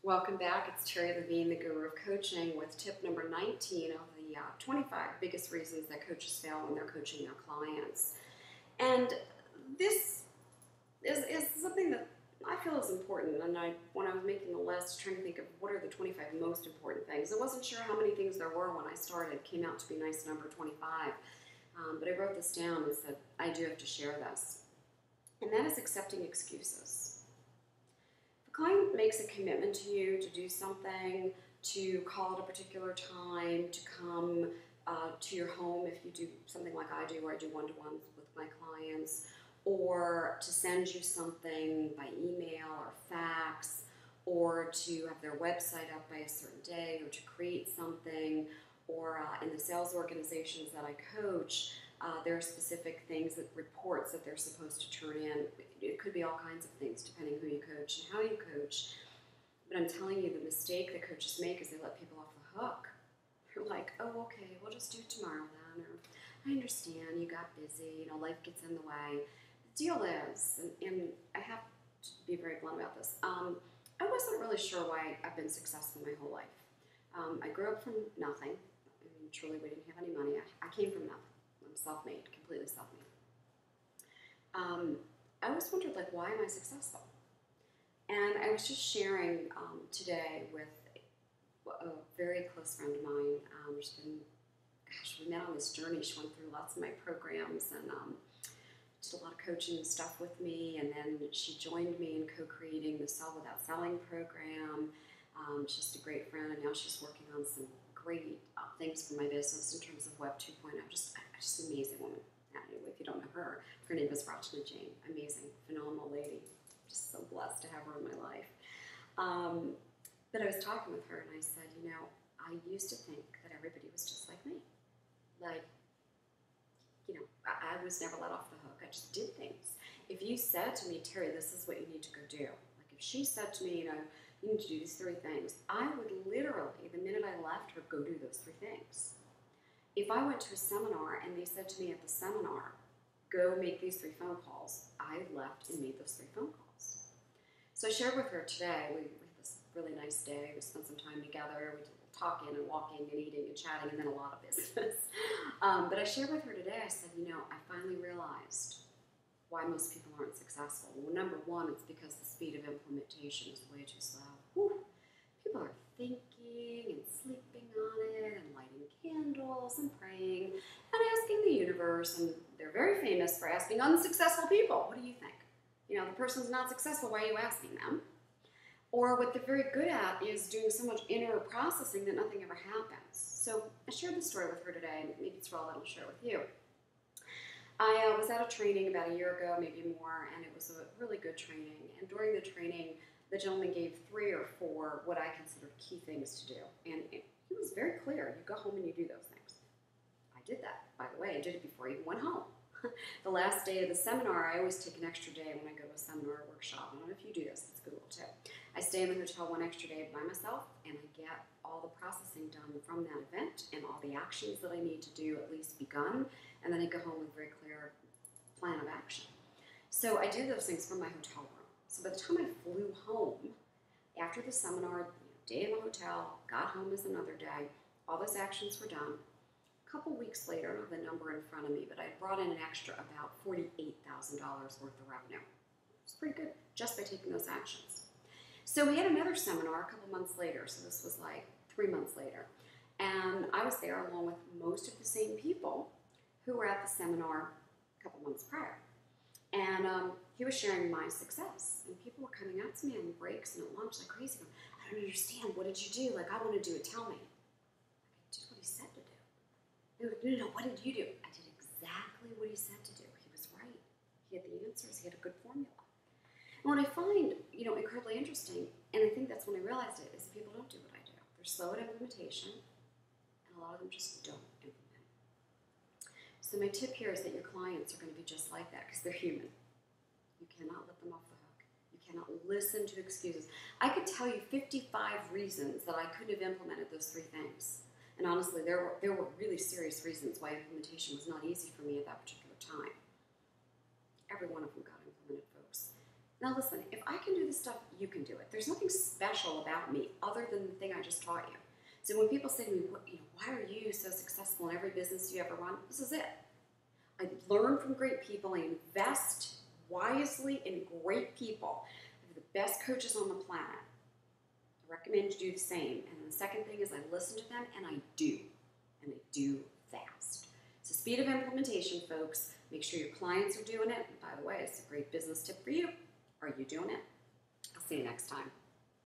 Welcome back. It's Terri Levine, the Guru of Coaching, with tip number 19 of the 25 biggest reasons that coaches fail when they're coaching their clients. And this is something that I feel is important. And when I was making the list, trying to think of what are the 25 most important things, I wasn't sure how many things there were when I started. It came out to be nice number 25. But I wrote this down and said, I do have to share this. And that is accepting excuses. If a client makes a commitment to you to do something, to call at a particular time, to come to your home if you do something like I do, where I do one-to-ones with my clients, or to send you something by email or fax, or to have their website up by a certain day, or to create something, or in the sales organizations that I coach, there are specific things, reports that they're supposed to turn in. It could be all kinds of things depending who you coach and how you coach. But I'm telling you, the mistake that coaches make is they let people off the hook. They're like, oh, okay, we'll just do it tomorrow then. Or, I understand, you got busy, life gets in the way. The deal is, and I have to be very blunt about this, I wasn't really sure why I've been successful my whole life. I grew up from nothing. Truly, we didn't have any money. I came from nothing. I'm self-made, completely self-made. I always wondered, why am I successful? And I was just sharing today with a very close friend of mine. We met on this journey. She went through lots of my programs and did a lot of coaching and stuff with me. And then she joined me in co-creating the Sell Without Selling program. She's just a great friend, and now she's working on some great things for my business in terms of Web 2.0. Just an amazing woman. Anyway, if you don't know her, her name is Rachna Jane. Amazing, phenomenal lady. Just so blessed to have her in my life. But I was talking with her, and I said, I used to think that everybody was just like me. I was never let off the hook. I just did things. If you said to me, Terri, this is what you need to go do. If she said to me, you need to do these 3 things, I would literally, the minute I left her, go do those 3 things. If I went to a seminar and they said to me at the seminar, go make these 3 phone calls, I left and made those 3 phone calls. So I shared with her today, we had this really nice day, we spent some time together, we did talking and walking and eating and chatting, and then a lot of business. But I shared with her today, I said, I finally realized why most people aren't successful. Well, number one, it's because the speed of implementation is way too slow. Whew. People are thinking and sleeping on it and lighting candles and praying and asking the universe, and they're very famous for asking unsuccessful people, what do you think? The person's not successful, why are you asking them? Or what they're very good at is doing so much inner processing that nothing ever happens. So I shared this story with her today, and maybe it's relevant, I'll share it with you. I was at a training about a year ago, maybe more, and it was a really good training. And during the training, the gentleman gave 3 or 4 what I considered key things to do. And he was very clear. You go home and you do those things. I did that, by the way. I did it before I even went home. The last day of the seminar, I always take an extra day when I go to a seminar or workshop. I don't know if you do this. It's a good little tip. I stay in the hotel 1 extra day by myself, and I get all the processing done from that event and all the actions that I need to do at least begun, and then I go home with a very clear plan of action. So I do those things from my hotel room. So by the time I flew home, after the seminar, day in the hotel, got home is another day, all those actions were done. A couple weeks later, I don't have the number in front of me, but I brought in an extra about $48,000 worth of revenue. It was pretty good just by taking those actions. So we had another seminar a couple months later, so this was 3 months later. And I was there along with most of the same people who were at the seminar a couple months prior. And he was sharing my success. And people were coming out to me on breaks and at lunch like crazy. I don't understand. What did you do? I want to do it. Tell me. I did what he said to do. They were like, no, what did you do? I did exactly what he said to do. He was right. He had the answers. He had a good formula. And what I find, incredibly interesting, and I think that's when I realized it, is people don't do what I do. They're slow at implementation, and a lot of them just don't implement. So my tip here is that your clients are going to be just like that because they're human. You cannot let them off the hook. You cannot listen to excuses. I could tell you 55 reasons that I couldn't have implemented those 3 things. And honestly, there were really serious reasons why implementation was not easy for me at that particular time. Every one of them got implemented, folks. Now listen, if I can do this stuff, you can do it. There's nothing special about me other than the thing I just taught you. So when people say to me, why are you so successful in every business you ever run? This is it. I learn from great people. I invest wisely in great people. I have the best coaches on the planet. I recommend you do the same. And then the second thing is I listen to them and I do. And I do fast. So speed of implementation, folks. Make sure your clients are doing it. And by the way, it's a great business tip for you. Are you doing it? I'll see you next time.